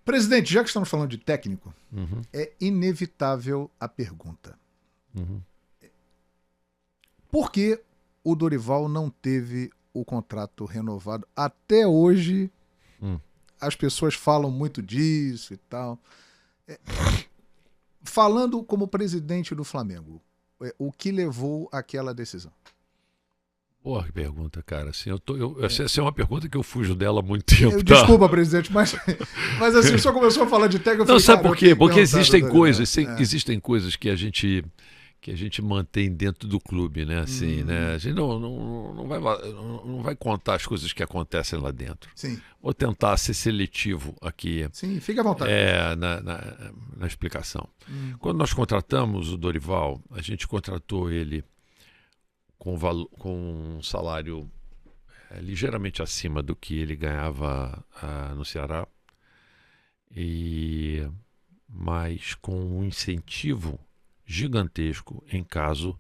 Presidente, já que estamos falando de técnico, Uhum, é inevitável a pergunta. uhum. Por que o Dorival não teve o contrato renovado? Até hoje, Hum. as pessoas falam muito disso e tal. Falando como presidente do Flamengo, o que levou àquela decisão? Porra, que pergunta, cara. Assim, essa é uma pergunta que eu fujo dela há muito tempo, tá? Desculpa, presidente, mas assim, o senhor começou a falar de técnico, eu Não, falei, sabe cara, por eu quê? tenho que Porque perguntar existem do Dorival. coisas, existem coisas que a gente mantém dentro do clube, né? Assim, né? A gente não vai contar as coisas que acontecem lá dentro. Sim, Vou tentar ser seletivo aqui sim, fique à vontade. na explicação. Quando nós contratamos o Dorival, a gente contratou ele com um salário ligeiramente acima do que ele ganhava no Ceará, mas com um incentivo gigantesco em caso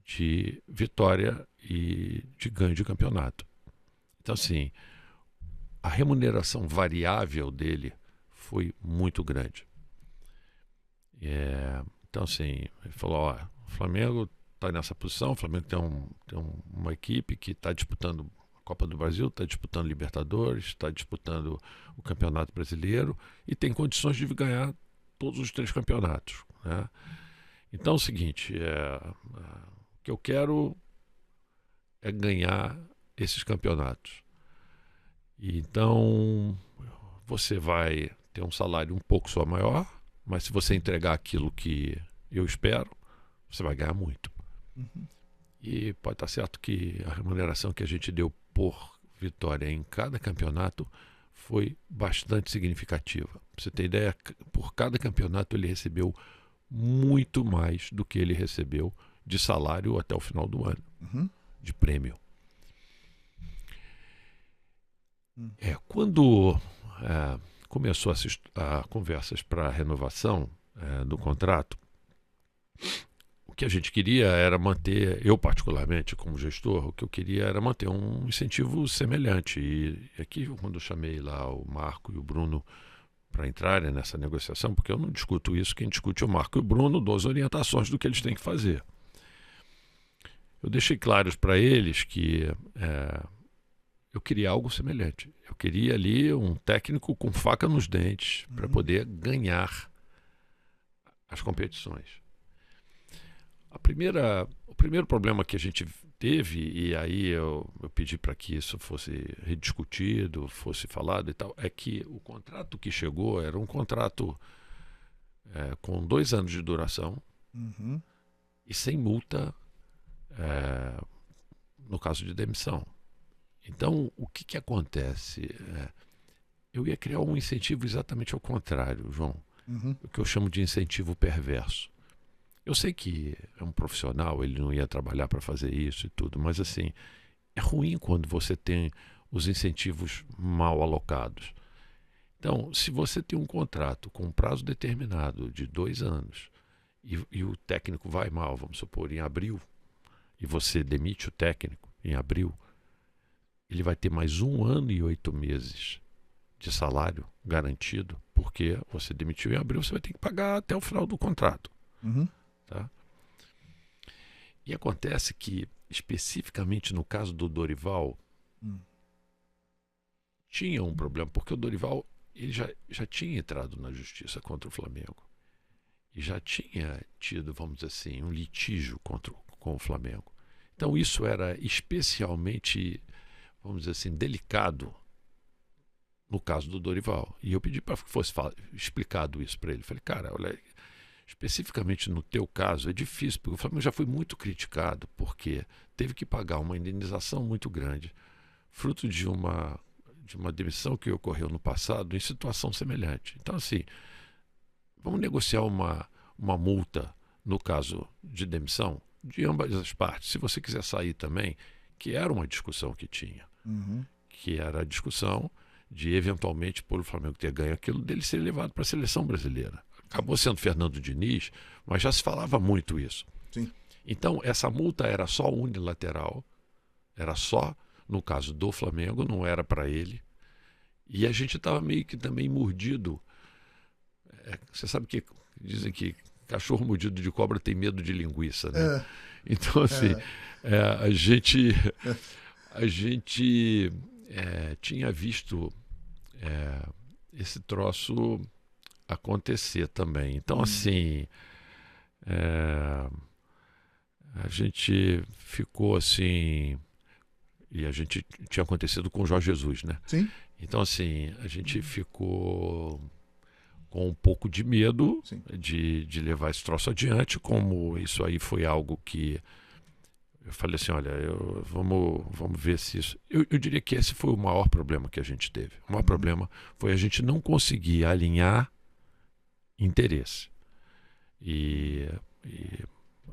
de vitória e de ganho de campeonato. Então, assim, a remuneração variável dele foi muito grande. Então, assim, ele falou, ó, o Flamengo está nessa posição, o Flamengo tem uma equipe que está disputando a Copa do Brasil, está disputando Libertadores, está disputando o Campeonato Brasileiro e tem condições de ganhar todos os 3 campeonatos, né? Então é o seguinte, o que eu quero é ganhar esses campeonatos. E então você vai ter um salário um pouco só maior, mas se você entregar aquilo que eu espero, você vai ganhar muito. E pode estar certo que a remuneração que a gente deu por vitória em cada campeonato foi bastante significativa. Pra você ter ideia, por cada campeonato ele recebeu muito mais do que ele recebeu de salário até o final do ano, de prêmio. Quando começou a conversas para a renovação do contrato, o que a gente queria era manter, eu particularmente como gestor, o que eu queria era manter um incentivo semelhante. E aqui, quando eu chamei lá o Marco e o Bruno para entrarem nessa negociação, porque eu não discuto isso, quem discute é o Marco e o Bruno, dou as orientações do que eles têm que fazer. Eu deixei claros para eles que eu queria algo semelhante. Eu queria ali um técnico com faca nos dentes para poder ganhar as competições. O primeiro problema que a gente teve, e aí eu pedi para que isso fosse rediscutido, fosse falado e tal, é que o contrato que chegou era um contrato com 2 anos de duração e sem multa no caso de demissão. Então, o que acontece? Eu ia criar um incentivo exatamente ao contrário, João. O que eu chamo de incentivo perverso. Eu sei que é um profissional, ele não ia trabalhar para fazer isso e tudo, mas assim, é ruim quando você tem os incentivos mal alocados. Então, se você tem um contrato com um prazo determinado de 2 anos e o técnico vai mal, vamos supor, em abril, e você demite o técnico em abril, ele vai ter mais 1 ano e 8 meses de salário garantido, porque você demitiu em abril, você vai ter que pagar até o final do contrato. Tá? E acontece que, especificamente no caso do Dorival, tinha um problema, porque o Dorival ele já tinha entrado na justiça contra o Flamengo e já tinha tido, vamos dizer assim, um litígio com o Flamengo. Então isso era especialmente, vamos dizer assim, delicado no caso do Dorival. E eu pedi para que fosse explicado isso para ele. Falei, cara, olha, especificamente no teu caso é difícil, porque o Flamengo já foi muito criticado, porque teve que pagar uma indenização muito grande, fruto de uma demissão que ocorreu no passado em situação semelhante. Então, assim, vamos negociar uma multa no caso de demissão de ambas as partes. Se você quiser sair também, que era uma discussão que tinha, que era a discussão de, eventualmente, por o Flamengo ter ganho aquilo, dele ser levado para a seleção brasileira. Acabou sendo Fernando Diniz, mas já se falava muito isso. Sim. Então, essa multa era só unilateral, era só no caso do Flamengo, não era para ele. E a gente estava meio que também mordido. Você sabe que dizem que cachorro mordido de cobra tem medo de linguiça, né? Então, assim, a gente tinha visto esse troço acontecer também. Então, assim, a gente ficou assim, e a gente tinha acontecido com o Jorge Jesus, né? Sim. Então, assim, a gente ficou com um pouco de medo de levar esse troço adiante, como isso aí foi algo que eu falei assim, olha, vamos ver se isso... Eu diria que esse foi o maior problema que a gente teve. O maior problema foi a gente não conseguir alinhar interesse. E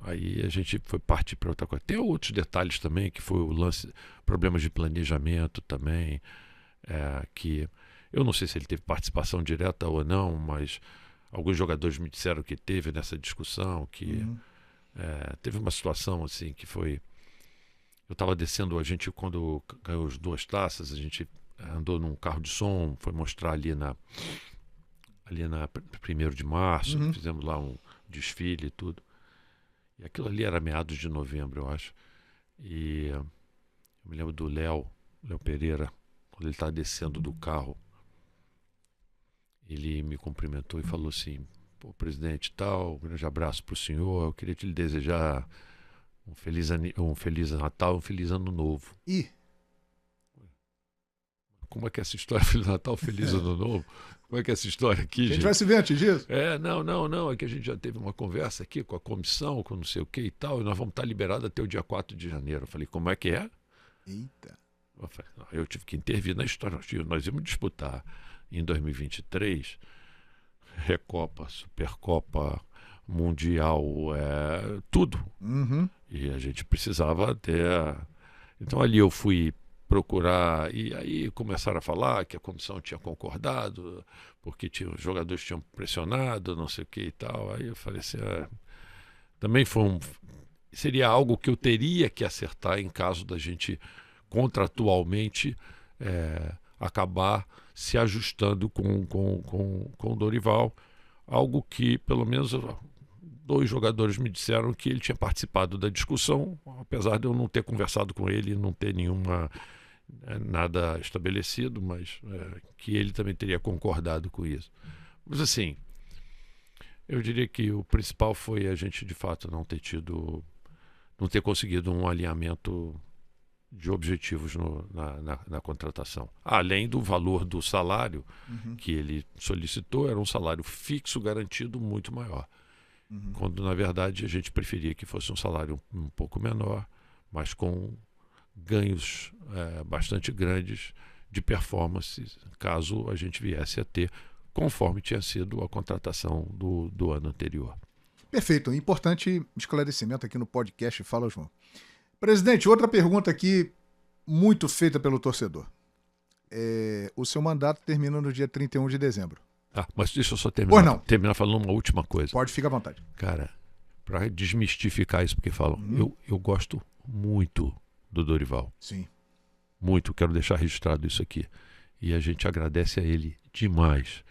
aí a gente foi partir para outra coisa. Tem outros detalhes também, que foi o lance, problemas de planejamento também, que eu não sei se ele teve participação direta ou não, mas alguns jogadores me disseram que teve nessa discussão, que teve uma situação assim que foi... Eu estava descendo, a gente quando ganhou as 2 taças, a gente andou num carro de som, foi mostrar ali na 1º de março, fizemos lá um desfile e tudo. E aquilo ali era meados de novembro, eu acho. E eu me lembro do Léo Pereira, quando ele estava descendo do carro, ele me cumprimentou e falou assim, pô, presidente tal, um grande abraço para o senhor, eu queria te desejar um feliz Natal, um feliz Ano Novo. Como é que é essa história, Feliz Natal, Feliz Ano Novo? Como é que é essa história aqui, gente? A gente vai se ver antes disso? Não, é que a gente já teve uma conversa aqui com a comissão, com não sei o que e tal, e nós vamos estar liberados até o dia 4 de janeiro. Eu falei, como é que é? Eita. Eu tive que intervir na história. Nós íamos disputar em 2023 Recopa, Supercopa, Mundial, tudo. E a gente precisava ter... Então ali eu fui procurar, e aí começaram a falar que a comissão tinha concordado, porque os jogadores tinham pressionado, não sei o que e tal. Aí eu falei assim, também seria algo que eu teria que acertar em caso da gente contratualmente acabar se ajustando com o Dorival, algo que pelo menos 2 jogadores me disseram que ele tinha participado da discussão, apesar de eu não ter conversado com ele, não ter nada estabelecido, mas que ele também teria concordado com isso. Mas assim, eu diria que o principal foi a gente de fato não ter conseguido um alinhamento de objetivos na contratação. Além do valor do salário que ele solicitou, era um salário fixo garantido muito maior. Quando na verdade a gente preferia que fosse um salário um pouco menor, mas com ganhos bastante grandes de performance, caso a gente viesse a ter, conforme tinha sido a contratação do ano anterior. Perfeito, importante esclarecimento aqui no podcast Fala João. Presidente, outra pergunta aqui muito feita pelo torcedor. O seu mandato termina no dia 31 de dezembro. Mas deixa eu só terminar falando uma última coisa. Pode, ficar à vontade. Cara, para desmistificar isso, porque falam, eu gosto muito do Dorival. Sim. Muito, quero deixar registrado isso aqui. E a gente agradece a ele demais.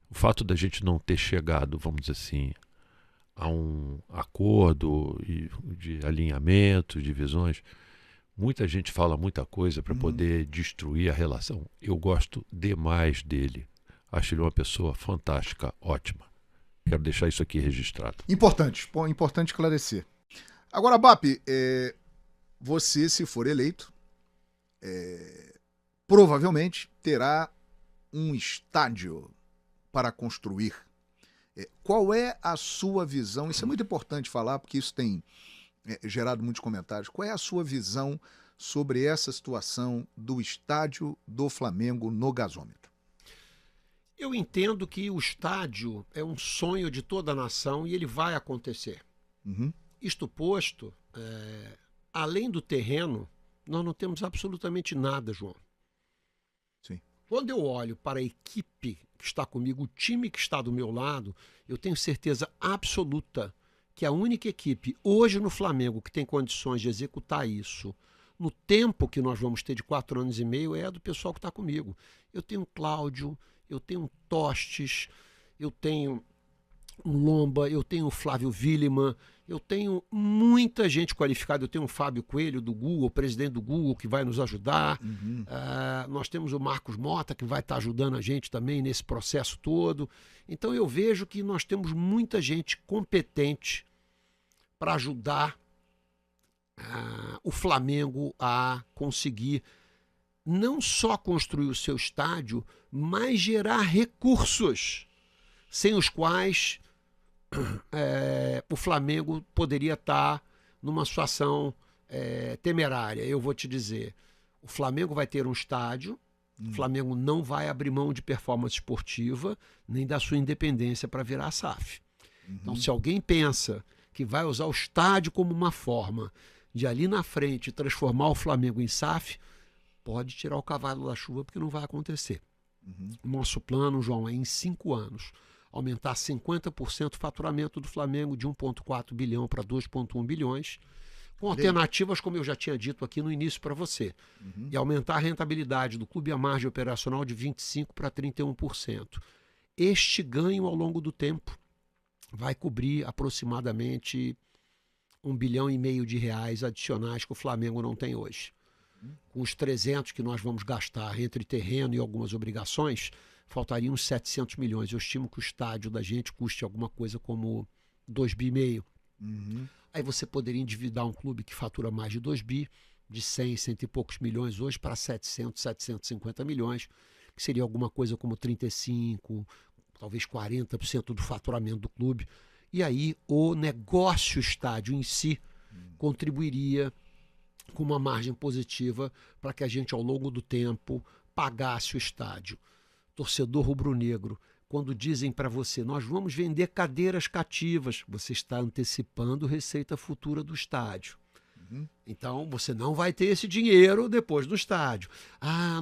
O fato da gente não ter chegado, vamos dizer assim, a um acordo de alinhamento, de visões, muita gente fala muita coisa para poder destruir a relação. Eu gosto demais dele. Acho ele uma pessoa fantástica, ótima. Quero deixar isso aqui registrado. Importante esclarecer. Agora, BAP, você, se for eleito, provavelmente terá um estádio para construir. Qual é a sua visão? Isso é muito importante falar, porque isso tem gerado muitos comentários. Qual é a sua visão sobre essa situação do estádio do Flamengo no gasômetro? Eu entendo que o estádio é um sonho de toda a nação e ele vai acontecer. Isto posto, além do terreno, nós não temos absolutamente nada, João. Sim. Quando eu olho para a equipe que está comigo, o time que está do meu lado, eu tenho certeza absoluta que a única equipe hoje no Flamengo que tem condições de executar isso no tempo que nós vamos ter de 4 anos e meio, é do pessoal que está comigo. Eu tenho um Cláudio, eu tenho um Tostes, eu tenho um Lomba, eu tenho o Flávio Villeman, eu tenho muita gente qualificada. Eu tenho o Fábio Coelho do Google, presidente do Google, que vai nos ajudar. Nós temos o Marcos Mota, que vai estar ajudando a gente também nesse processo todo. Então eu vejo que nós temos muita gente competente para ajudar o Flamengo a conseguir não só construir o seu estádio, mas gerar recursos sem os quais o Flamengo poderia estar numa situação temerária. Eu vou te dizer, o Flamengo vai ter um estádio, o Flamengo não vai abrir mão de performance esportiva, nem da sua independência para virar SAF. Então, se alguém pensa que vai usar o estádio como uma forma de ali na frente transformar o Flamengo em SAF, pode tirar o cavalo da chuva, porque não vai acontecer. Nosso plano, João, é em 5 anos aumentar 50% o faturamento do Flamengo de 1,4 bilhão para 2,1 bilhões, com alternativas, como eu já tinha dito aqui no início para você, e aumentar a rentabilidade do clube e a margem operacional de 25% para 31%. Este ganho ao longo do tempo vai cobrir aproximadamente 1,5 bilhão de reais adicionais que o Flamengo não tem hoje. Com os 300 que nós vamos gastar entre terreno e algumas obrigações, faltariam uns 700 milhões. Eu estimo que o estádio da gente custe alguma coisa como 2,5 bi. Aí você poderia endividar um clube que fatura mais de 2 bi, de 100 e poucos milhões hoje para 700, 750 milhões, que seria alguma coisa como 35%, talvez 40% do faturamento do clube. E aí o negócio estádio em si contribuiria com uma margem positiva para que a gente, ao longo do tempo, pagasse o estádio. Torcedor rubro-negro, quando dizem para você, nós vamos vender cadeiras cativas, você está antecipando receita futura do estádio. Então, você não vai ter esse dinheiro depois do estádio.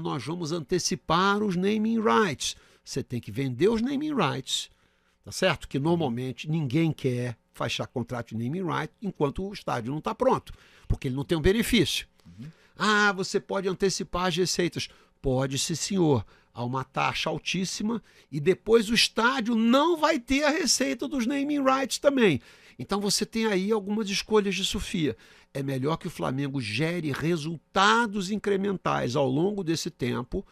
Nós vamos antecipar os naming rights. Você tem que vender os naming rights, tá certo? Que normalmente ninguém quer fechar contrato de naming rights enquanto o estádio não está pronto, porque ele não tem um benefício. Você pode antecipar as receitas. Pode, sim, senhor. Há uma taxa altíssima e depois o estádio não vai ter a receita dos naming rights também. Então você tem aí algumas escolhas de Sofia. É melhor que o Flamengo gere resultados incrementais ao longo desse tempo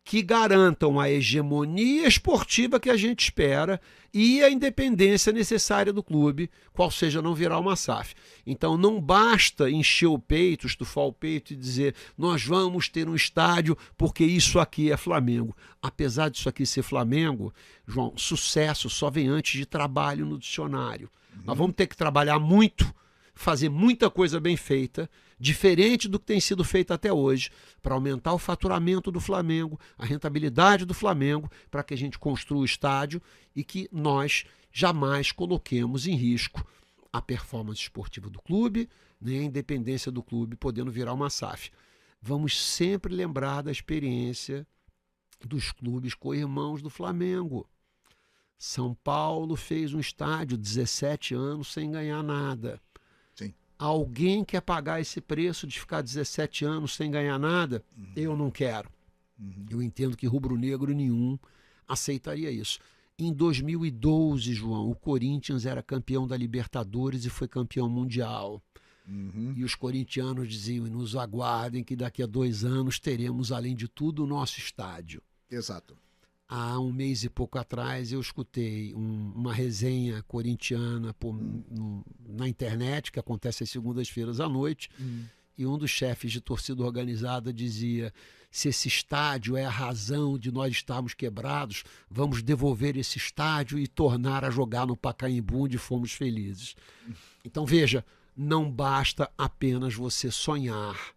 que garantam a hegemonia esportiva que a gente espera e a independência necessária do clube, qual seja não virar uma SAF. Então não basta encher o peito, estufar o peito e dizer nós vamos ter um estádio porque isso aqui é Flamengo. Apesar disso aqui ser Flamengo, João, sucesso só vem antes de trabalho no dicionário. Nós vamos ter que trabalhar muito, fazer muita coisa bem feita, diferente do que tem sido feito até hoje, para aumentar o faturamento do Flamengo, a rentabilidade do Flamengo, para que a gente construa o estádio e que nós jamais coloquemos em risco a performance esportiva do clube, nem a independência do clube, podendo virar uma SAF. Vamos sempre lembrar da experiência dos clubes co-irmãos do Flamengo. São Paulo fez um estádio 17 anos sem ganhar nada. Alguém quer pagar esse preço de ficar 17 anos sem ganhar nada? Eu não quero. Eu entendo que rubro-negro nenhum aceitaria isso. Em 2012, João, o Corinthians era campeão da Libertadores e foi campeão mundial. E os corintianos diziam, nos aguardem que daqui a 2 anos teremos, além de tudo, o nosso estádio. Exato. Há 1 mês e pouco atrás eu escutei uma resenha corintiana na internet, que acontece às segundas-feiras à noite, e um dos chefes de torcida organizada dizia: se esse estádio é a razão de nós estarmos quebrados, vamos devolver esse estádio e tornar a jogar no Pacaembu, onde fomos felizes. Então veja, não basta apenas você sonhar,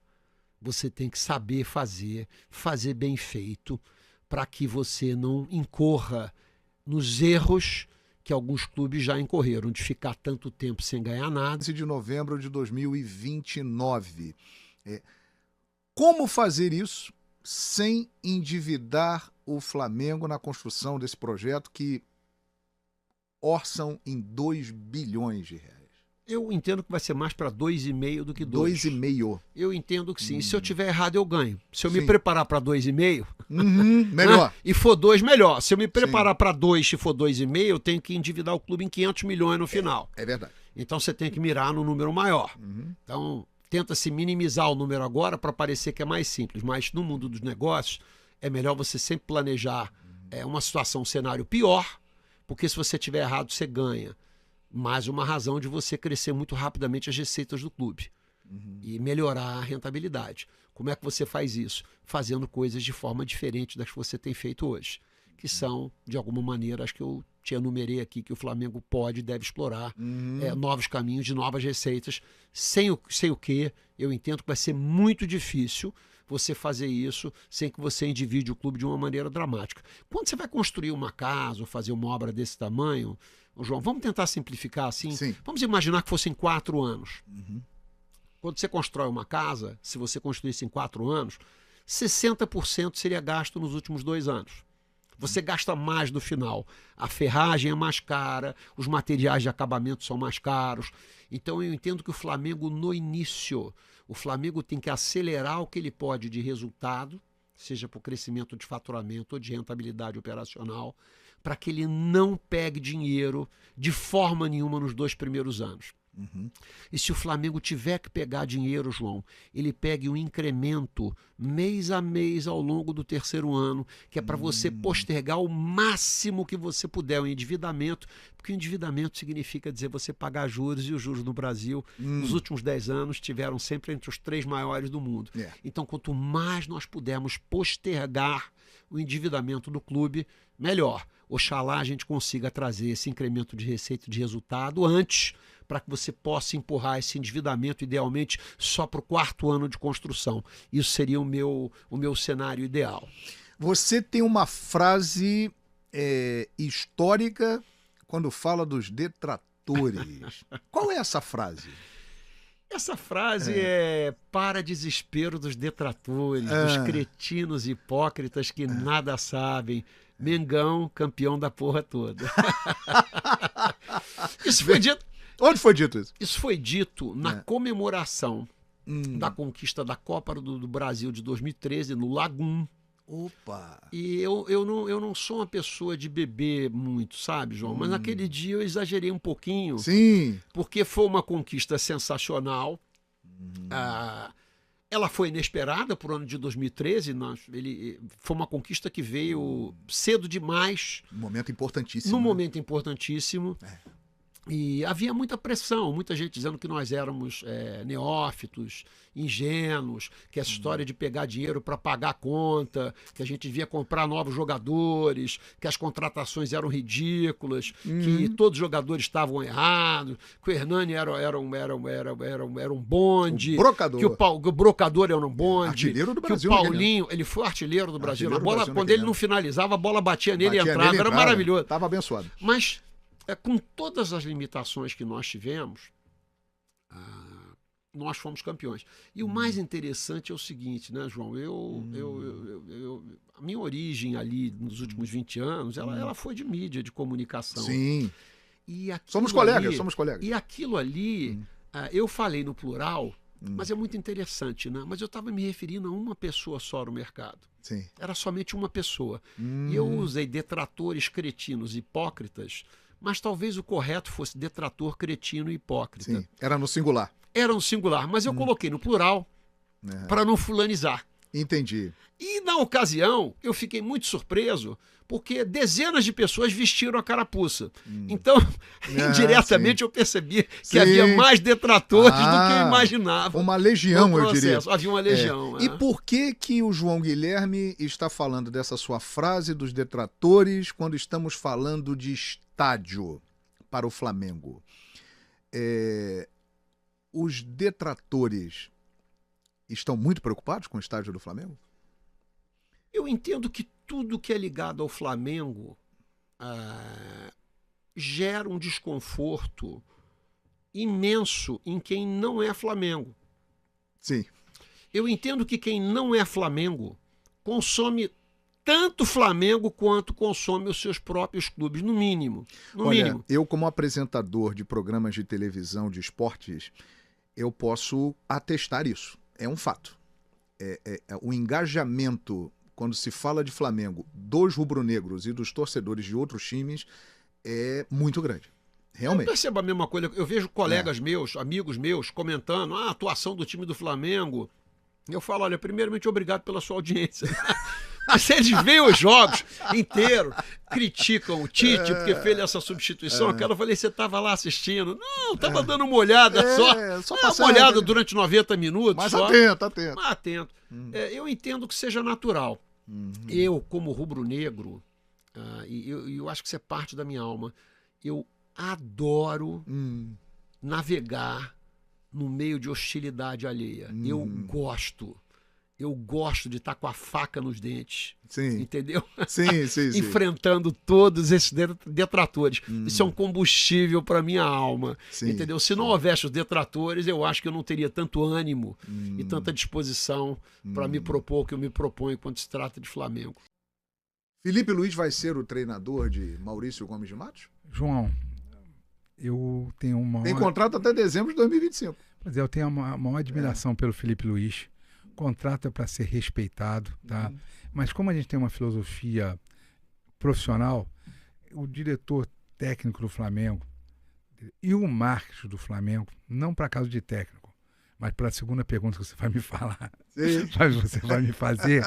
você tem que saber fazer bem feito, para que você não incorra nos erros que alguns clubes já incorreram, de ficar tanto tempo sem ganhar nada. De novembro de 2029. Como fazer isso sem endividar o Flamengo na construção desse projeto que orçam em 2 bilhões de reais? Eu entendo que vai ser mais para 2,5 do que 2. 2,5. Eu entendo que sim. Se eu tiver errado, eu ganho. Se eu me preparar para 2,5, melhor. Né? E for 2, melhor. Se eu me preparar para 2 e for 2,5, eu tenho que endividar o clube em 500 milhões no final. É verdade. Então você tem que mirar no número maior. Então tenta-se minimizar o número agora para parecer que é mais simples. Mas no mundo dos negócios, é melhor você sempre planejar uma situação, um cenário pior, porque se você tiver errado, você ganha. Mais uma razão de você crescer muito rapidamente as receitas do clube e melhorar a rentabilidade. Como é que você faz isso? Fazendo coisas de forma diferente das que você tem feito hoje, que são, de alguma maneira, acho que eu te enumerei aqui, que o Flamengo pode e deve explorar novos caminhos de novas receitas, sem o que eu entendo que vai ser muito difícil você fazer isso sem que você endivide o clube de uma maneira dramática. Quando você vai construir uma casa ou fazer uma obra desse tamanho, João, vamos tentar simplificar assim? Sim. Vamos imaginar que fossem 4 anos. Quando você constrói uma casa, se você construísse em 4 anos, 60% seria gasto nos últimos 2 anos. Você gasta mais no final. A ferragem é mais cara, os materiais de acabamento são mais caros. Então eu entendo que o Flamengo, no início, o Flamengo tem que acelerar o que ele pode de resultado, seja por crescimento de faturamento ou de rentabilidade operacional, para que ele não pegue dinheiro de forma nenhuma nos 2 primeiros anos. E se o Flamengo tiver que pegar dinheiro, João, ele pegue um incremento mês a mês ao longo do 3º ano, que é para você postergar o máximo que você puder o endividamento, porque o endividamento significa dizer você pagar juros, e os juros no Brasil, nos últimos 10 anos, tiveram sempre entre os 3 maiores do mundo. Então, quanto mais nós pudermos postergar o endividamento do clube, melhor. Oxalá a gente consiga trazer esse incremento de receita e de resultado antes, para que você possa empurrar esse endividamento, idealmente, só para o 4º ano de construção. Isso seria o meu cenário ideal. Você tem uma frase histórica quando fala dos detratores. Qual é essa frase? Essa frase é para desespero dos detratores, dos cretinos hipócritas que nada sabem. Mengão, campeão da porra toda. Isso foi dito. Onde foi dito isso? Isso foi dito na comemoração da conquista da Copa do Brasil de 2013, no Lagum. Opa! E eu não sou uma pessoa de beber muito, sabe, João? Mas naquele dia eu exagerei um pouquinho. Sim. Porque foi uma conquista sensacional. Ela foi inesperada para o ano de 2013. Foi uma conquista que veio cedo demais. Um momento importantíssimo. Num momento importantíssimo. E havia muita pressão, muita gente dizendo que nós éramos neófitos, ingênuos, que essa história de pegar dinheiro para pagar a conta, que a gente devia comprar novos jogadores, que as contratações eram ridículas, que todos os jogadores estavam errados, que o Hernani era um bonde, brocador. que o brocador era um bonde, artilheiro do Brasil, que o Paulinho, ele foi artilheiro do Brasil. Artilheiro a bola, do Brasil quando ele não finalizava, a bola batia nele e entrava, nele, era maravilhoso. Estava abençoado. Mas com todas as limitações que nós tivemos, nós fomos campeões. E o mais interessante é o seguinte, né, João? A minha origem ali nos últimos 20 anos, ela foi de mídia, de comunicação. Sim. E somos colegas. E aquilo ali, eu falei no plural, mas é muito interessante, né? Mas eu estava me referindo a uma pessoa só no mercado. Sim. Era somente uma pessoa. E eu usei detratores, cretinos, hipócritas, mas talvez o correto fosse detrator, cretino e hipócrita. Sim, era no singular. Era no singular, mas eu coloquei no plural para não fulanizar. Entendi. E na ocasião, eu fiquei muito surpreso, porque dezenas de pessoas vestiram a carapuça. Então, indiretamente, eu percebi que havia mais detratores do que eu imaginava. Uma legião, eu diria. Havia uma legião. E por que o João Guilherme está falando dessa sua frase dos detratores quando estamos falando de estádio para o Flamengo? Os detratores estão muito preocupados com o estádio do Flamengo? Eu entendo que tudo que é ligado ao Flamengo gera um desconforto imenso em quem não é Flamengo. Sim. Eu entendo que quem não é Flamengo consome tanto o Flamengo quanto consome os seus próprios clubes, no mínimo. Olha, eu como apresentador de programas de televisão de esportes, eu posso atestar isso. É um fato. O engajamento, quando se fala de Flamengo, dos rubro-negros e dos torcedores de outros times, é muito grande. Realmente. Eu percebo a mesma coisa. Eu vejo colegas meus, amigos meus, comentando a atuação do time do Flamengo. Eu falo, olha, primeiramente, obrigado pela sua audiência. Mas eles veem os jogos inteiros, criticam o Tite porque fez essa substituição. Eu falei, você estava lá assistindo? Não, estava dando uma olhada só uma olhada durante 90 minutos. Mas só. atento. Eu entendo que seja natural. Eu, como rubro-negro, e eu acho que isso é parte da minha alma, eu adoro navegar no meio de hostilidade alheia. Eu gosto de estar com a faca nos dentes. Sim. Entendeu? Sim. Enfrentando todos esses detratores. Isso é um combustível para minha alma. Sim. Entendeu? Se não houvesse os detratores, eu acho que eu não teria tanto ânimo e tanta disposição para me propor o que eu me proponho quando se trata de Flamengo. Felipe Luiz vai ser o treinador de Maurício Gomes de Matos? João, eu tenho uma... Tem contrato até dezembro de 2025. Pois é, eu tenho uma maior admiração pelo Felipe Luiz. O contrato é para ser respeitado, tá? Mas como a gente tem uma filosofia profissional, o diretor técnico do Flamengo e o marketing do Flamengo, não para caso de técnico, mas para a segunda pergunta que você vai me falar, mas você vai me fazer.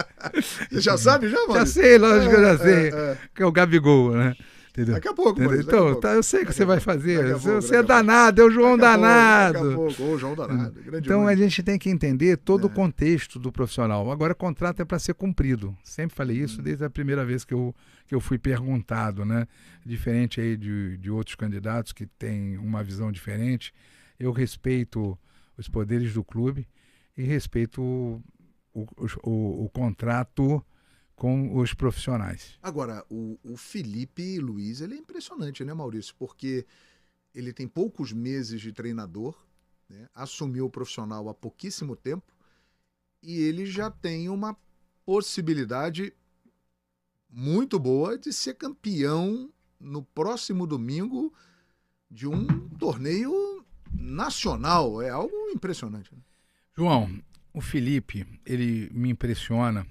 Você já sabe, já, mano? Já sei, lógico que eu já sei, que é o Gabigol, né? Entendeu? Daqui a pouco, mano. Então, eu sei que você vai fazer. Você é danado, é o João danado. Daqui a pouco, o João danado. Então a gente tem que entender todo o contexto do profissional. Agora, o contrato é para ser cumprido. Sempre falei isso desde a primeira vez que eu fui perguntado, né? Diferente aí de outros candidatos que têm uma visão diferente. Eu respeito os poderes do clube e respeito o contrato com os profissionais. Agora, o Felipe Luiz, ele é impressionante, né, Maurício? Porque ele tem poucos meses de treinador, né? Assumiu o profissional há pouquíssimo tempo e ele já tem uma possibilidade muito boa de ser campeão no próximo domingo de um torneio nacional. É algo impressionante, né? João, o Felipe, ele me impressiona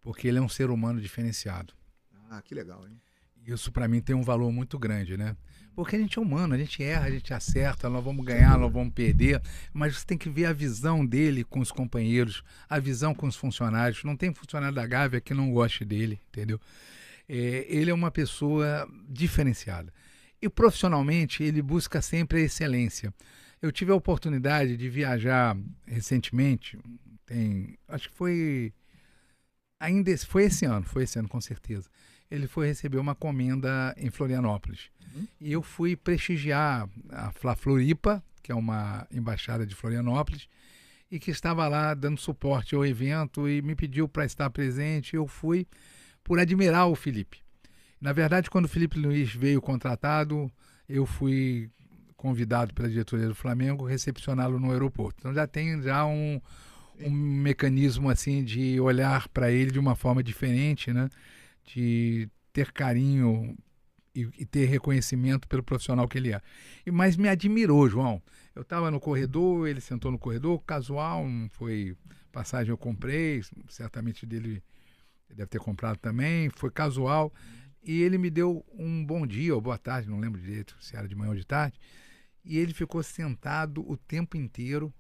porque ele é um ser humano diferenciado. Ah, que legal, hein? Isso para mim tem um valor muito grande, né? Porque a gente é humano, a gente erra, a gente acerta, nós vamos ganhar, nós vamos perder, mas você tem que ver a visão dele com os companheiros, a visão com os funcionários. Não tem funcionário da Gávea que não goste dele, entendeu? Ele é uma pessoa diferenciada. E profissionalmente ele busca sempre a excelência. Eu tive a oportunidade de viajar recentemente, acho que foi esse ano com certeza. Ele foi receber uma comenda em Florianópolis. E eu fui prestigiar a Floripa, que é uma embaixada de Florianópolis, e que estava lá dando suporte ao evento e me pediu para estar presente. Eu fui por admirar o Felipe. Na verdade, quando o Felipe Luiz veio contratado, eu fui convidado pela diretoria do Flamengo a recepcioná-lo no aeroporto. Então já tem um mecanismo assim de olhar para ele de uma forma diferente, né? De ter carinho e ter reconhecimento pelo profissional que ele é. Mas me admirou, João. Eu estava no corredor, ele sentou no corredor, casual, não foi passagem eu comprei, certamente dele deve ter comprado também, foi casual. E ele me deu um bom dia ou boa tarde, não lembro direito se era de manhã ou de tarde, e ele ficou sentado o tempo inteiro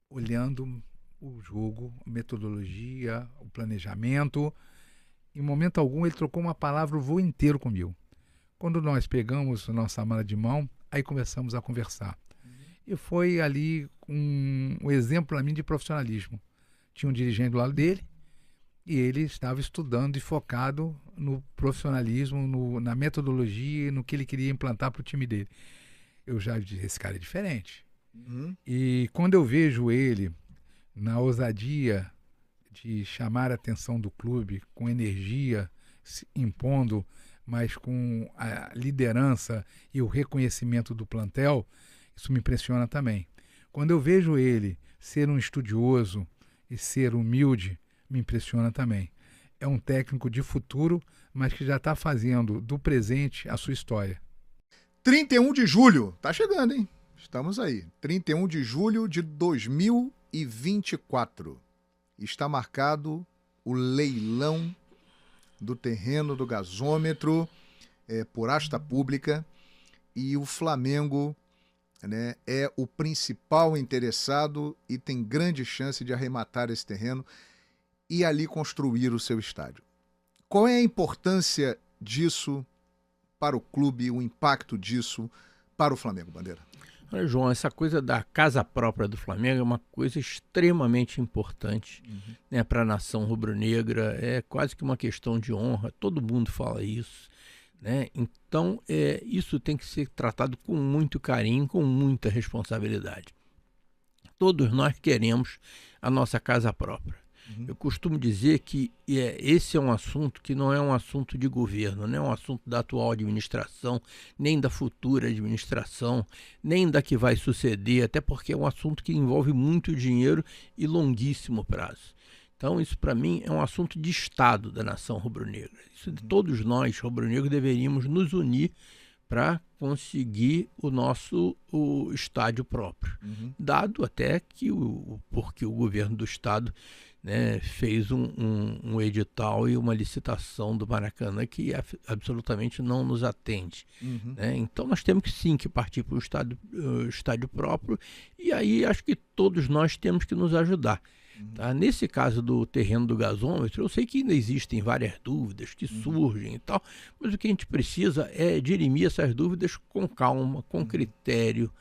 olhando o jogo, a metodologia, o planejamento. Em momento algum ele trocou uma palavra o voo inteiro comigo. Quando nós pegamos a nossa mala de mão, aí começamos a conversar. E foi ali um exemplo para mim de profissionalismo. Tinha um dirigente do lado dele e ele estava estudando e focado no profissionalismo, na metodologia, no que ele queria implantar para o time dele. Eu já disse, esse cara é diferente. E quando eu vejo ele na ousadia de chamar a atenção do clube, com energia, se impondo, mas com a liderança e o reconhecimento do plantel, isso me impressiona também. Quando eu vejo ele ser um estudioso e ser humilde, me impressiona também. é um técnico de futuro, mas que já está fazendo do presente a sua história. 31 de julho, tá chegando, hein? Estamos aí. 31 de julho de 2024. Está marcado o leilão do terreno do gasômetro por asta pública, e o Flamengo, né, é o principal interessado e tem grande chance de arrematar esse terreno e ali construir o seu estádio. Qual é a importância disso para o clube, o impacto disso para o Flamengo, Bandeira? Olha, João, essa coisa da casa própria do Flamengo é uma coisa extremamente importante, né, para a nação rubro-negra. É quase que uma questão de honra, todo mundo fala isso, né? Então, isso tem que ser tratado com muito carinho, com muita responsabilidade. Todos nós queremos a nossa casa própria. Eu costumo dizer que esse é um assunto que não é um assunto de governo, não é um assunto da atual administração, nem da futura administração, nem da que vai suceder, até porque é um assunto que envolve muito dinheiro e longuíssimo prazo. Então, isso para mim é um assunto de Estado da nação rubro-negra. Todos nós, rubro-negros, deveríamos nos unir para conseguir o estádio próprio. Dado até que porque o governo do Estado, né, fez um edital e uma licitação do Maracanã que absolutamente não nos atende. Né? Então nós temos que partir para o estádio próprio, e aí acho que todos nós temos que nos ajudar. Tá? Nesse caso do terreno do gasômetro, eu sei que ainda existem várias dúvidas que surgem e tal, mas o que a gente precisa é dirimir essas dúvidas com calma, com critério.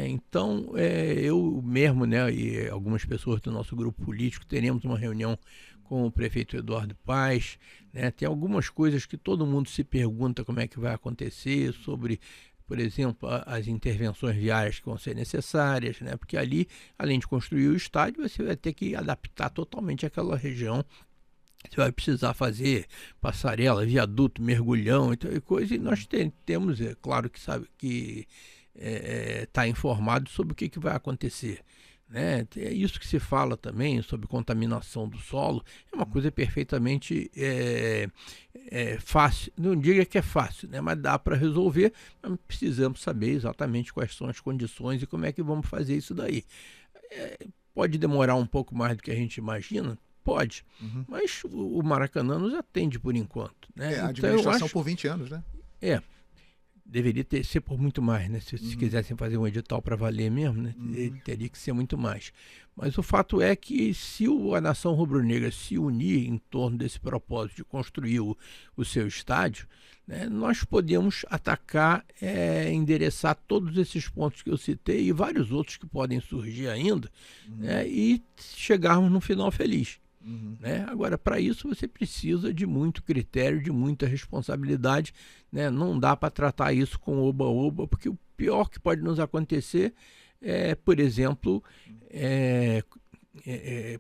Então, eu mesmo, né, e algumas pessoas do nosso grupo político, teremos uma reunião com o prefeito Eduardo Paes, né? Tem algumas coisas que todo mundo se pergunta como é que vai acontecer, sobre, por exemplo, as intervenções viárias que vão ser necessárias, né? Porque ali, além de construir o estádio, você vai ter que adaptar totalmente aquela região. Você vai precisar fazer passarela, viaduto, mergulhão e coisa, e nós temos, claro que sabe que está informado sobre o que vai acontecer. Né? É isso que se fala também sobre contaminação do solo, é uma coisa perfeitamente fácil, não diga que é fácil, né? Mas dá para resolver, mas precisamos saber exatamente quais são as condições e como é que vamos fazer isso daí. Pode demorar um pouco mais do que a gente imagina? Pode, mas o Maracanã nos atende por enquanto. Né? A administração por 20 anos, né? Deveria ser por muito mais, né? Se quisessem fazer um edital para valer mesmo, né? Teria que ser muito mais. Mas o fato é que se a nação rubro-negra se unir em torno desse propósito de construir o seu estádio, né, nós podemos atacar, endereçar todos esses pontos que eu citei e vários outros que podem surgir ainda, né, e chegarmos no final feliz. Né? Agora, para isso você precisa de muito critério, de muita responsabilidade, né? Não dá para tratar isso com oba-oba, porque o pior que pode nos acontecer é, por exemplo,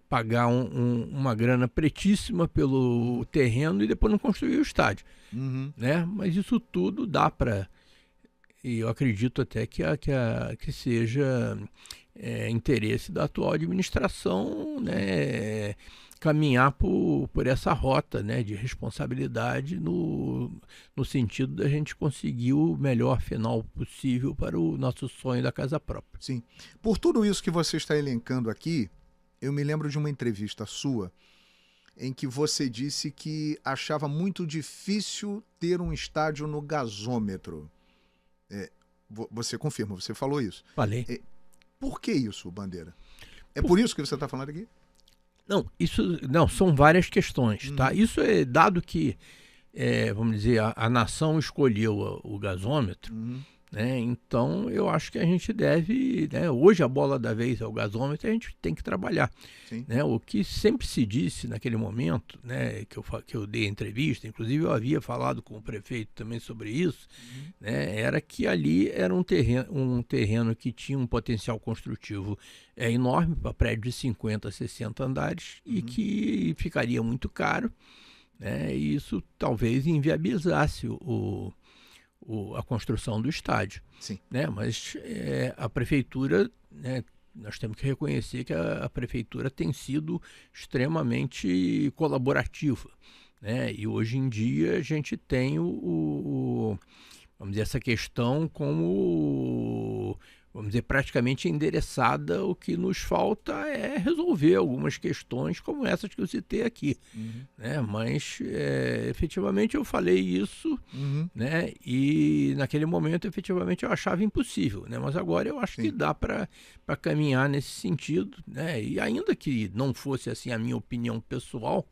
pagar uma grana pretíssima pelo terreno e depois não construir o estádio. Né? Mas isso tudo dá para, e eu acredito até que seja interesse da atual administração, né, caminhar por essa rota, né, de responsabilidade no sentido da gente conseguir o melhor final possível para o nosso sonho da casa própria. Sim. Por tudo isso que você está elencando aqui, eu me lembro de uma entrevista sua em que você disse que achava muito difícil ter um estádio no gasômetro. Você confirma, você falou isso. Falei. Por que isso, Bandeira? Por isso que você está falando aqui? Não, são várias questões, tá? Isso é dado que, vamos dizer, a nação escolheu o gasômetro, né? Então eu acho que a gente deve, né? Hoje a bola da vez é o gasômetro, a gente tem que trabalhar. Né? O que sempre se disse naquele momento, né, que eu dei entrevista, inclusive eu havia falado com o prefeito também sobre isso, né, era que ali era um terreno que tinha um potencial construtivo enorme para prédio de 50, 60 andares e que ficaria muito caro, né, e isso talvez inviabilizasse a construção do estádio. Sim. Né? Mas a prefeitura, né, nós temos que reconhecer que a prefeitura tem sido extremamente colaborativa, né? E hoje em dia a gente tem vamos dizer, essa questão como, vamos dizer, praticamente endereçada. O que nos falta é resolver algumas questões como essas que eu citei aqui, né? Mas efetivamente eu falei isso, né? E naquele momento efetivamente eu achava impossível, né? Mas agora eu acho que dá para caminhar nesse sentido, né? E ainda que não fosse assim a minha opinião pessoal,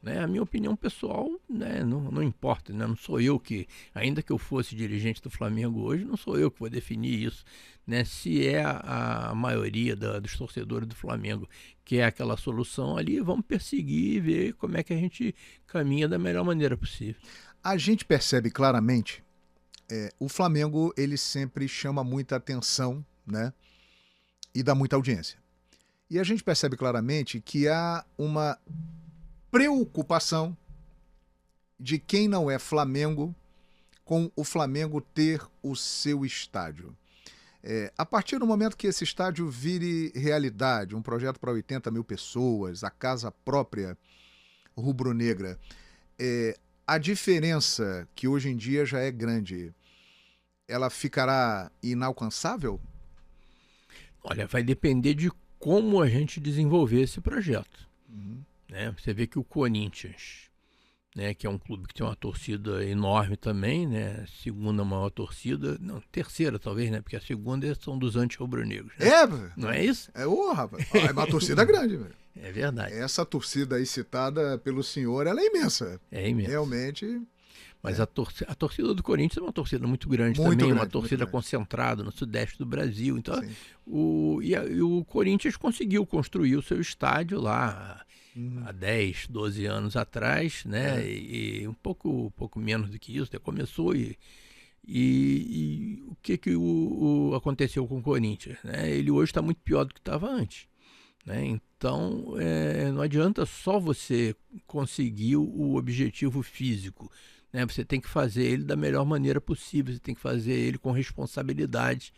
né? A minha opinião pessoal, né? Não importa, né? Não sou eu que, ainda que eu fosse dirigente do Flamengo hoje, não sou eu que vou definir isso, né? Se é a maioria dos torcedores do Flamengo que é aquela solução ali, vamos perseguir e ver como é que a gente caminha da melhor maneira possível. A gente percebe claramente, o Flamengo ele sempre chama muita atenção, né? E dá muita audiência. E a gente percebe claramente que há uma preocupação de quem não é Flamengo com o Flamengo ter o seu estádio. A partir do momento que esse estádio vire realidade, um projeto para 80 mil pessoas, a casa própria rubro-negra, a diferença, que hoje em dia já é grande, ela ficará inalcançável? Olha, vai depender de como a gente desenvolver esse projeto. Né? Você vê que o Corinthians, né, que é um clube que tem uma torcida enorme também, né, segunda maior torcida, não, terceira talvez, né, porque a segunda são dos anti-rubro-negros. Né? Não é isso? Rapaz. É uma torcida grande, velho. É verdade. Essa torcida aí citada pelo senhor, ela é imensa. É imensa. Realmente. Mas a torcida do Corinthians é uma torcida muito grande também, uma torcida concentrada no sudeste do Brasil. Então, o Corinthians conseguiu construir o seu estádio lá há 10, 12 anos atrás, né? E um pouco menos do que isso, né? Começou e o que aconteceu com o Corinthians? Né? Ele hoje está muito pior do que estava antes. Né? Então, não adianta só você conseguir o objetivo físico. Né? Você tem que fazer ele da melhor maneira possível, você tem que fazer ele com responsabilidade.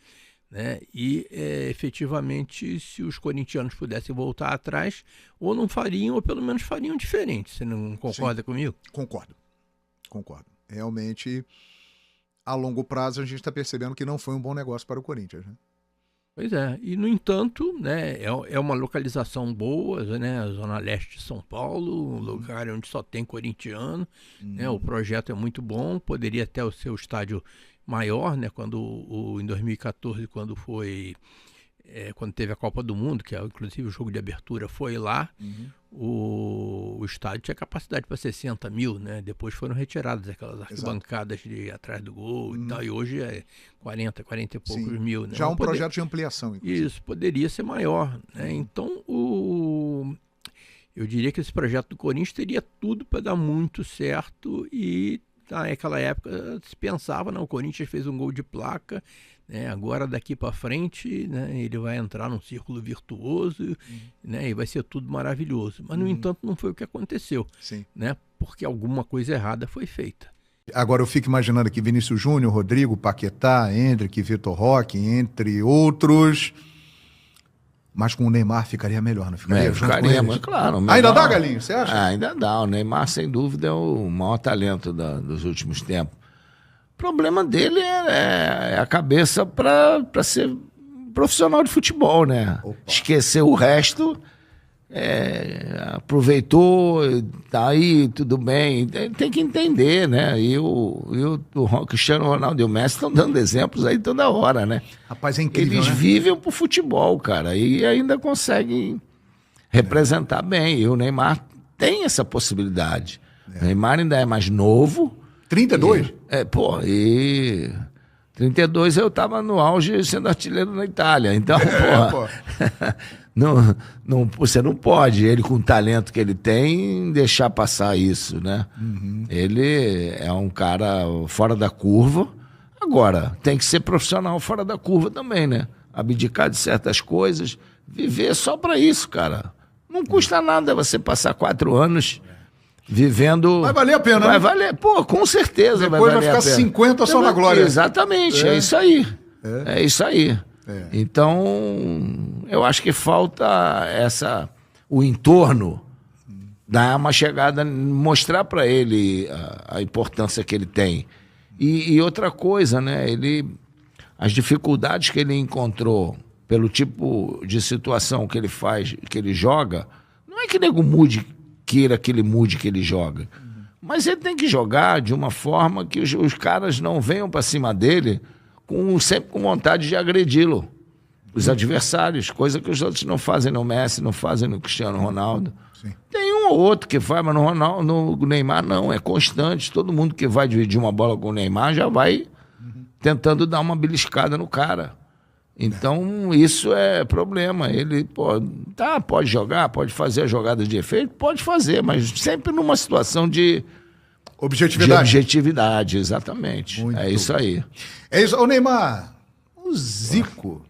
Né? E efetivamente, se os corintianos pudessem voltar atrás, ou não fariam, ou pelo menos fariam diferente. Você não concorda comigo? Concordo. Realmente, a longo prazo, a gente está percebendo que não foi um bom negócio para o Corinthians. Né? Pois é, e no entanto, né, é uma localização boa, né, a Zona Leste de São Paulo, um lugar onde só tem corintiano, né, o projeto é muito bom, poderia ter o seu estádio maior, né, em 2014, quando teve a Copa do Mundo, que inclusive o jogo de abertura foi lá, o estádio tinha capacidade para 60 mil, né? Depois foram retiradas aquelas arquibancadas de atrás do gol e tal, e hoje é 40 e poucos mil. Né? Já um projeto de ampliação. Inclusive. Isso, poderia ser maior. Né? Então, eu diria que esse projeto do Corinthians teria tudo para dar muito certo e naquela época se pensava, não, o Corinthians fez um gol de placa, né, agora daqui para frente, né, ele vai entrar num círculo virtuoso, né, e vai ser tudo maravilhoso. Mas, no entanto, não foi o que aconteceu, né, porque alguma coisa errada foi feita. Agora eu fico imaginando aqui Vinícius Júnior, Rodrigo, Paquetá, Endrick, Vitor Roque, entre outros... Mas com o Neymar ficaria melhor, não ficaria? Ficaria, mas claro. Ainda dá, Galinho, você acha? Ainda dá. O Neymar, sem dúvida, é o maior talento dos últimos tempos. O problema dele é a cabeça para ser profissional de futebol, né? Esquecer o resto, aproveitou, tá aí, tudo bem. Tem que entender, né? E o Cristiano Ronaldo e o Messi estão dando exemplos aí toda hora, né? Rapaz, é incrível, Eles vivem pro futebol, cara, e ainda conseguem representar bem. E o Neymar tem essa possibilidade. O Neymar ainda é mais novo. 32? E 32 eu tava no auge sendo artilheiro na Itália. Então, você não pode, ele com o talento que ele tem, deixar passar isso, né? Ele é um cara fora da curva. Agora, tem que ser profissional fora da curva também, né? Abdicar de certas coisas, viver só para isso, cara. Não custa nada você passar 4 anos vivendo... Vai valer a pena, Vai valer, com certeza. Depois vai ficar 50 só na glória. Exatamente, é isso aí. É isso aí. Então, eu acho que falta o entorno dar uma chegada, mostrar para ele a importância que ele tem. E outra coisa, né? As dificuldades que ele encontrou pelo tipo de situação que ele faz, que ele joga, não é que nego queira que ele mude que ele joga. Mas ele tem que jogar de uma forma que os caras não venham para cima dele sempre com vontade de agredi-lo. Os adversários, coisa que os outros não fazem no Messi, não fazem no Cristiano Ronaldo. Sim. Tem um ou outro que faz, mas no Neymar não, é constante. Todo mundo que vai dividir uma bola com o Neymar já vai tentando dar uma beliscada no cara. Então, isso é problema. Ele pode jogar, pode fazer a jogada de efeito, pode fazer, mas sempre numa situação de objetividade, exatamente. Muito isso aí. É isso. Ô, Neymar, o Zico,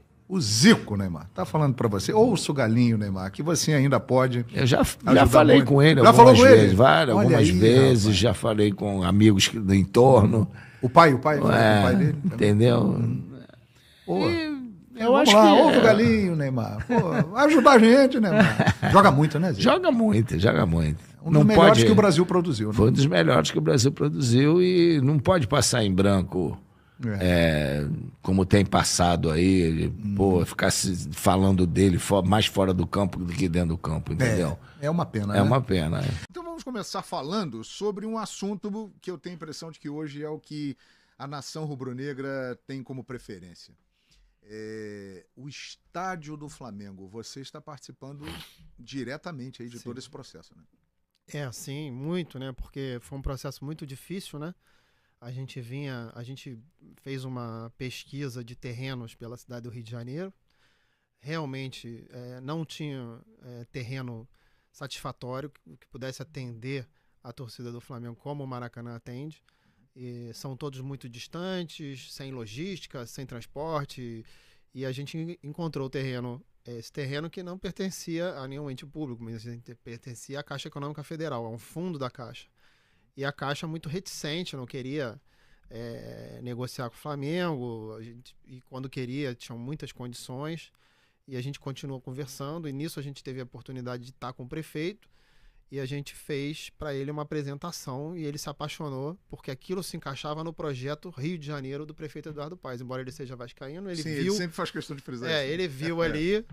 Neymar, tá falando pra você, ouça o galinho, Neymar, que você ainda pode. Eu já falei muito com ele já algumas falou com vezes, ele? algumas vezes, rapaz. já falei com amigos do entorno. O pai dele. Entendeu? Pô, Eu vamos acho lá, que ouve o galinho, Neymar. Pô, vai ajudar a gente, Neymar. Joga muito, né, Zico? Joga muito. Um dos melhores que o Brasil produziu. Né? Foi um dos melhores que o Brasil produziu e não pode passar em branco como tem passado aí, ficar falando dele mais fora do campo do que dentro do campo, entendeu? É uma pena, É uma pena. Então vamos começar falando sobre um assunto que eu tenho a impressão de que hoje é o que a nação rubro-negra tem como preferência. O estádio do Flamengo. Você está participando diretamente aí de todo esse processo, né? Sim, muito, né? Porque foi um processo muito difícil, né? A gente fez uma pesquisa de terrenos pela cidade do Rio de Janeiro. Realmente não tinha terreno satisfatório que pudesse atender a torcida do Flamengo como o Maracanã atende. E são todos muito distantes, sem logística, sem transporte. E a gente encontrou esse terreno que não pertencia a nenhum ente público, mas pertencia à Caixa Econômica Federal, a um fundo da Caixa. E a Caixa muito reticente, não queria negociar com o Flamengo, e quando queria tinham muitas condições, e a gente continuou conversando, e nisso a gente teve a oportunidade de estar com o prefeito, e a gente fez para ele uma apresentação, e ele se apaixonou, porque aquilo se encaixava no projeto Rio de Janeiro do prefeito Eduardo Paes. Embora ele seja vascaíno, ele viu... Ele sempre faz questão de frisar isso. Ele viu ali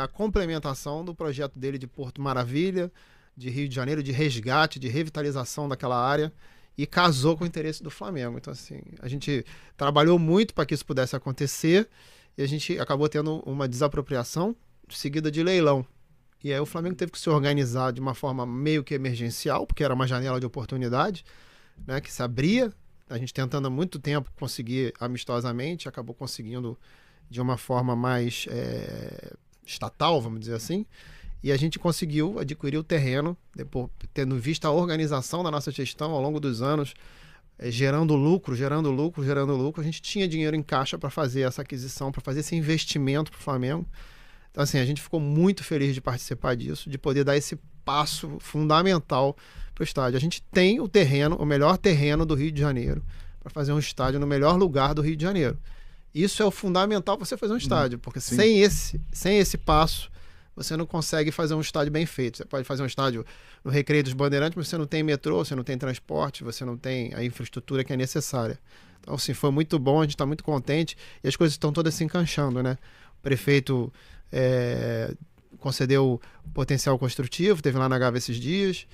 a complementação do projeto dele de Porto Maravilha, de Rio de Janeiro, de resgate, de revitalização daquela área, e casou com o interesse do Flamengo. Então, assim, a gente trabalhou muito para que isso pudesse acontecer, e a gente acabou tendo uma desapropriação seguida de leilão. E aí o Flamengo teve que se organizar de uma forma meio que emergencial, porque era uma janela de oportunidade, né, que se abria. A gente tentando há muito tempo conseguir amistosamente, acabou conseguindo de uma forma mais estatal, vamos dizer assim. E a gente conseguiu adquirir o terreno, depois, tendo visto a organização da nossa gestão ao longo dos anos, gerando lucro. A gente tinha dinheiro em caixa para fazer essa aquisição, para fazer esse investimento para o Flamengo. Então, assim, a gente ficou muito feliz de participar disso, de poder dar esse passo fundamental para o estádio. A gente tem o terreno, o melhor terreno do Rio de Janeiro, para fazer um estádio no melhor lugar do Rio de Janeiro. Isso é o fundamental para você fazer um estádio, porque sem esse passo, você não consegue fazer um estádio bem feito. Você pode fazer um estádio no Recreio dos Bandeirantes, mas você não tem metrô, você não tem transporte, você não tem a infraestrutura que é necessária. Então, assim, foi muito bom, a gente está muito contente e as coisas estão todas se encaixando, né? O prefeito concedeu potencial construtivo, teve lá na Gávea esses dias,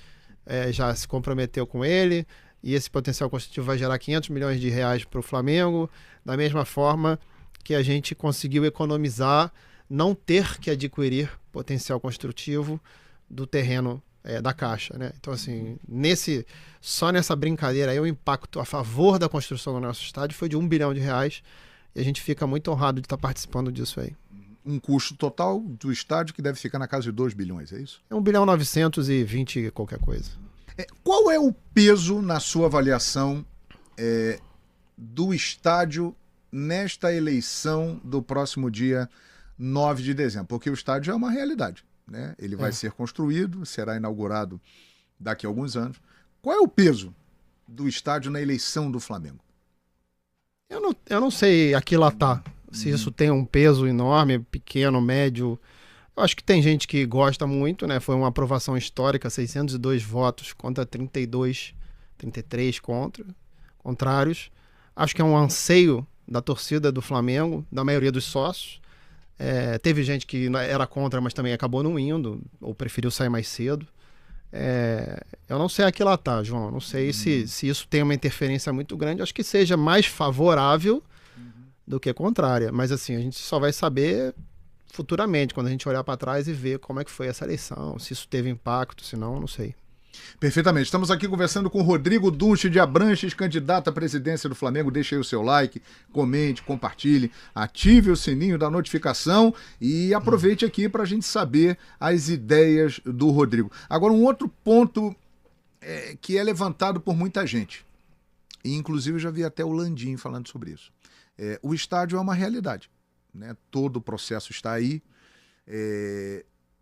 já se comprometeu com ele, e esse potencial construtivo vai gerar 500 milhões de reais para o Flamengo, da mesma forma que a gente conseguiu economizar, não ter que adquirir potencial construtivo do terreno da Caixa, né? Então, assim, só nessa brincadeira aí, o impacto a favor da construção do nosso estádio foi de R$1 bilhão, e a gente fica muito honrado de estar participando disso aí. Um custo total do estádio que deve ficar na casa de 2 bilhões, é isso? É 1.920 bilhão qualquer coisa. Qual é o peso, na sua avaliação, do estádio nesta eleição do próximo dia 9 de dezembro? Porque o estádio é uma realidade, né? Ele vai ser construído, será inaugurado daqui a alguns anos. Qual é o peso do estádio na eleição do Flamengo? Eu não sei aquilatar Se isso tem um peso enorme, pequeno, médio. Eu acho que tem gente que gosta muito, né? Foi uma aprovação histórica, 602 votos contra 33 contrários. Acho que é um anseio da torcida do Flamengo, da maioria dos sócios. Teve gente que era contra, mas também acabou não indo, ou preferiu sair mais cedo. Eu não sei aquilatar, João. Não sei se isso tem uma interferência muito grande. Acho que seja mais favorável do que contrária. Mas assim, a gente só vai saber futuramente, quando a gente olhar para trás e ver como é que foi essa eleição, se isso teve impacto, se não sei. Perfeitamente. Estamos aqui conversando com Rodrigo Dunche de Abranches, candidato à presidência do Flamengo. Deixe aí o seu like, comente, compartilhe, ative o sininho da notificação e aproveite aqui para a gente saber as ideias do Rodrigo. Agora, um outro ponto que é levantado por muita gente, e inclusive eu já vi até o Landim falando sobre isso. O estádio é uma realidade, né? Todo o processo está aí.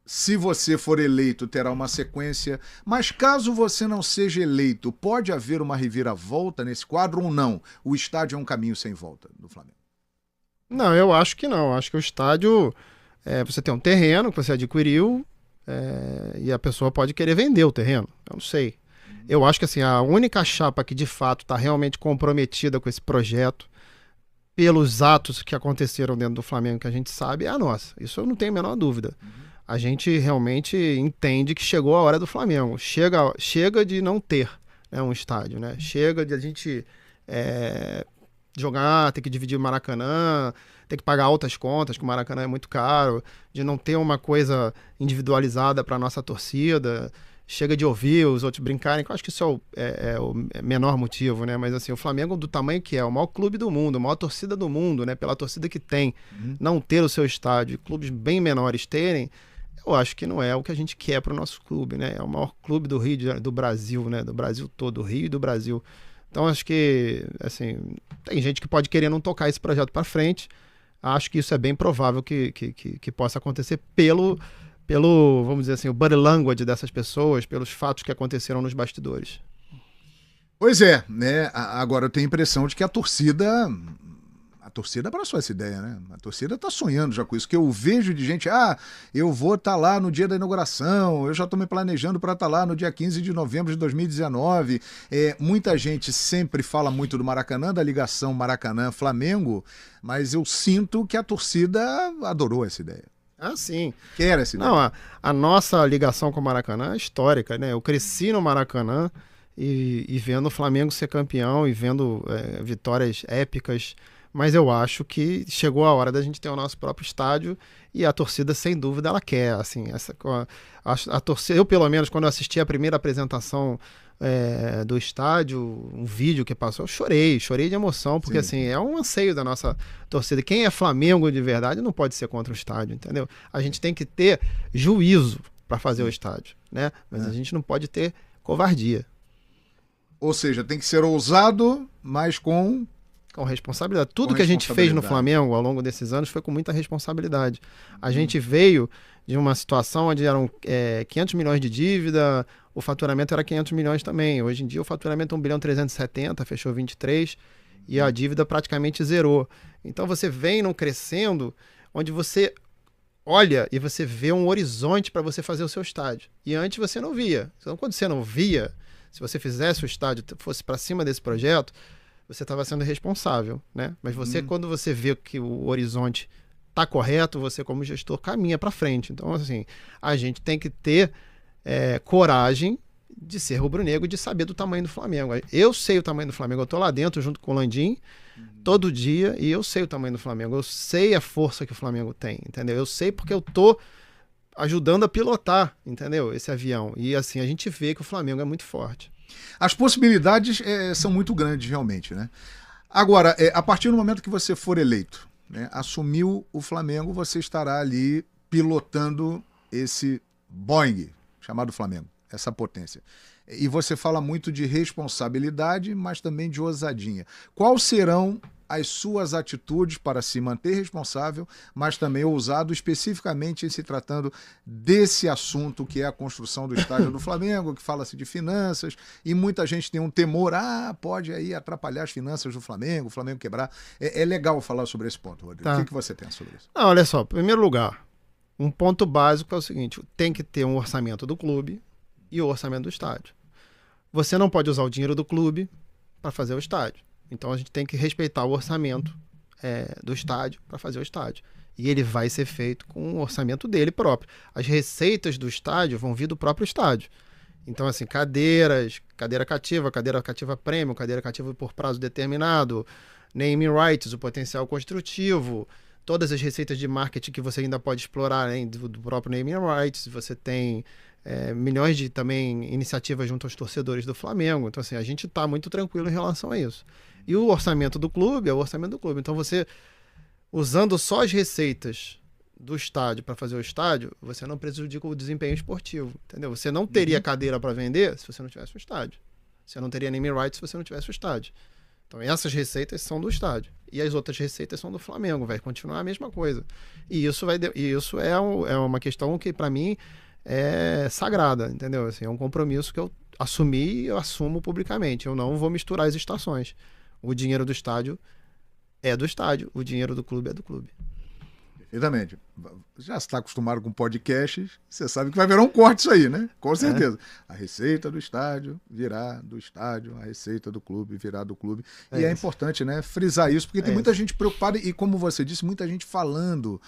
Se você for eleito, terá uma sequência, mas caso você não seja eleito, pode haver uma reviravolta nesse quadro ou não? O estádio é um caminho sem volta do Flamengo? Não, eu acho que não. Acho que o estádio, você tem um terreno que você adquiriu e a pessoa pode querer vender o terreno. Eu não sei. Eu acho que assim, a única chapa que de fato está realmente comprometida com esse projeto, pelos atos que aconteceram dentro do Flamengo, que a gente sabe, é a nossa. Isso eu não tenho a menor dúvida. A gente realmente entende que chegou a hora do Flamengo. Chega de não ter, né, um estádio, né? Chega de a gente jogar, ter que dividir o Maracanã, ter que pagar altas contas, que o Maracanã é muito caro, de não ter uma coisa individualizada para a nossa torcida. Chega de ouvir os outros brincarem, que eu acho que isso é o menor motivo, né? Mas assim, o Flamengo, do tamanho que é, o maior clube do mundo, a maior torcida do mundo, né? Pela torcida que tem, não ter o seu estádio, clubes bem menores terem, eu acho que não é o que a gente quer para o nosso clube, né? É o maior clube do do Brasil, né? Do Brasil todo, do Rio e do Brasil. Então acho que, assim, tem gente que pode querer não tocar esse projeto para frente. Acho que isso é bem provável que possa acontecer pelo, vamos dizer assim, o body language dessas pessoas, pelos fatos que aconteceram nos bastidores. Pois é, né? Agora eu tenho a impressão de que a torcida abraçou essa ideia, né? A torcida tá sonhando já com isso, que eu vejo de gente, eu vou estar lá no dia da inauguração, eu já estou me planejando para estar lá no dia 15 de novembro de 2019. Muita gente sempre fala muito do Maracanã, da ligação Maracanã-Flamengo, mas eu sinto que a torcida adorou essa ideia. Ah, sim. Quer essa ideia. Não, a nossa ligação com o Maracanã é histórica, né? Eu cresci no Maracanã e vendo o Flamengo ser campeão e vendo vitórias épicas, mas eu acho que chegou a hora da gente ter o nosso próprio estádio e a torcida, sem dúvida, ela quer. Assim, a torcida, eu, pelo menos, quando eu assisti a primeira apresentação do estádio, um vídeo que passou, eu chorei de emoção, porque assim, é um anseio da nossa torcida. Quem é Flamengo de verdade não pode ser contra o estádio, entendeu? A gente tem que ter juízo para fazer o estádio, né? Mas a gente não pode ter covardia. Ou seja, tem que ser ousado, mas com responsabilidade. Tudo que a gente fez no Flamengo ao longo desses anos foi com muita responsabilidade. A gente veio de uma situação onde eram 500 milhões de dívida, o faturamento era 500 milhões também. Hoje em dia o faturamento é 1,370 bilhão, fechou 23, e a dívida praticamente zerou. Então você vem num crescendo onde você olha e você vê um horizonte para você fazer o seu estádio. E antes você não via. Então quando você não via, se você fizesse o estádio, fosse para cima desse projeto, você estava sendo responsável, né? Mas você, quando você vê que o horizonte está correto, você como gestor caminha para frente. Então, assim, a gente tem que ter coragem de ser rubro-negro e de saber do tamanho do Flamengo. Eu sei o tamanho do Flamengo, eu estou lá dentro junto com o Landim todo dia e eu sei o tamanho do Flamengo. Eu sei a força que o Flamengo tem, entendeu? Eu sei porque eu estou ajudando a pilotar, entendeu? Esse avião. E assim, a gente vê que o Flamengo é muito forte. As possibilidades são muito grandes, realmente, né? Agora, a partir do momento que você for eleito, né, assumiu o Flamengo, você estará ali pilotando esse Boeing chamado Flamengo, essa potência. E você fala muito de responsabilidade, mas também de ousadia. Quais serão as suas atitudes para se manter responsável, mas também ousado especificamente em se tratando desse assunto que é a construção do estádio do Flamengo, que fala-se de finanças, e muita gente tem um temor, pode aí atrapalhar as finanças do Flamengo, o Flamengo quebrar. É legal falar sobre esse ponto, Rodrigo. Tá. O que você pensa sobre isso? Não, olha só, em primeiro lugar, um ponto básico é o seguinte, tem que ter um orçamento do clube e o orçamento do estádio. Você não pode usar o dinheiro do clube para fazer o estádio. Então a gente tem que respeitar o orçamento do estádio para fazer o estádio. E ele vai ser feito com o orçamento dele próprio. As receitas do estádio vão vir do próprio estádio. Então, assim, cadeira cativa premium, cadeira cativa por prazo determinado, naming rights, o potencial construtivo, todas as receitas de marketing que você ainda pode explorar, né, do próprio naming rights. Você tem milhões de também iniciativas junto aos torcedores do Flamengo. Então, assim, a gente está muito tranquilo em relação a isso. E o orçamento do clube é o orçamento do clube. Então, você, usando só as receitas do estádio para fazer o estádio, você não prejudica o desempenho esportivo, entendeu? Você não teria cadeira para vender se você não tivesse o estádio. Você não teria naming rights se você não tivesse o estádio. Então, essas receitas são do estádio. E as outras receitas são do Flamengo. Vai continuar a mesma coisa. E isso é uma questão que, para mim, é sagrada, entendeu? Assim, é um compromisso que eu assumi e eu assumo publicamente. Eu não vou misturar as estações. O dinheiro do estádio é do estádio, o dinheiro do clube é do clube. Perfeitamente. Já está acostumado com podcasts, você sabe que vai virar um corte isso aí, né? Com certeza. A receita do estádio virá do estádio, a receita do clube virá do clube. E é importante, né, frisar isso, porque tem muita gente preocupada e, como você disse, muita gente falando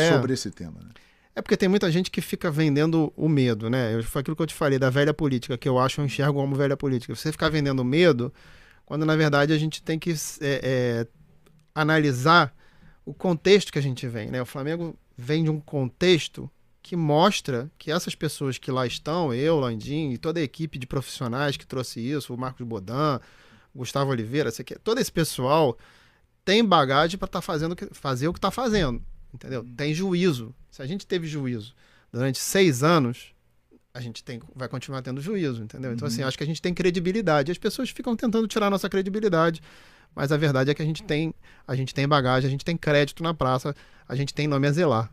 sobre esse tema, né? É porque tem muita gente que fica vendendo o medo, né? Foi aquilo que eu te falei da velha política, que eu enxergo como velha política. Você ficar vendendo medo, quando na verdade a gente tem que analisar o contexto que a gente vem, né? O Flamengo vem de um contexto que mostra que essas pessoas que lá estão, eu, Landim e toda a equipe de profissionais que trouxe isso, o Marcos Bodan, o Gustavo Oliveira, todo esse pessoal tem bagagem para fazer o que está fazendo, entendeu? Tem juízo. Se a gente teve juízo durante 6 anos, a gente vai continuar tendo juízo, entendeu? Então, assim, acho que a gente tem credibilidade. As pessoas ficam tentando tirar a nossa credibilidade, mas a verdade é que a gente tem bagagem, a gente tem crédito na praça, a gente tem nome a zelar.